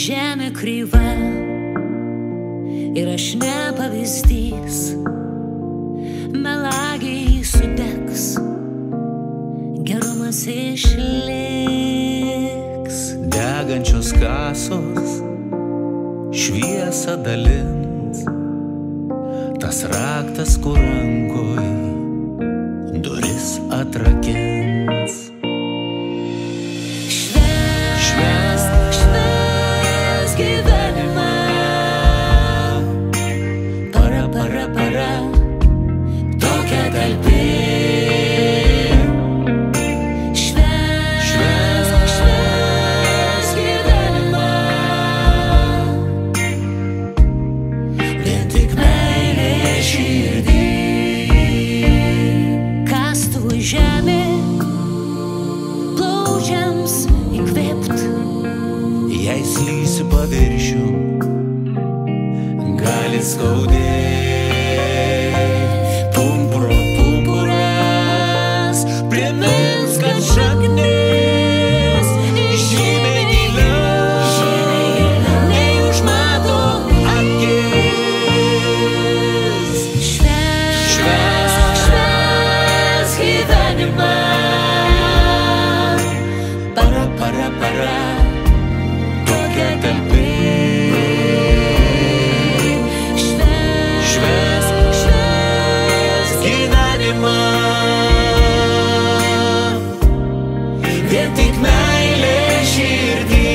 Žemė kryva ir aš ne pavyzdys, melagiai sudegs, gerumas išliks. Degančios kasos šviesą dalins, tas raktas, kur rankoj duris atrakins. Švęsk gyvenimą, para, tokia talpi. Švęsk gyvenimą, vien tik meilė širdį. Kastuvui žemė, plaučiams įkvėpt. Jei slysi paviršių, gali skaudėt. Pumpuras primins, kad šaknis žymiai giliau nei užmato akis. Švęsk gyvenimą, para, tokia talpi. Švęsk gyvenimą, vien tik meilė širdį.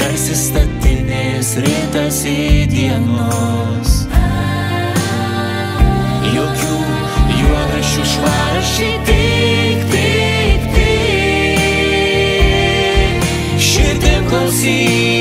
Tarsi statinės ritasi dienos, jokių juodraščių švarraščiai, tik širdim klausyk.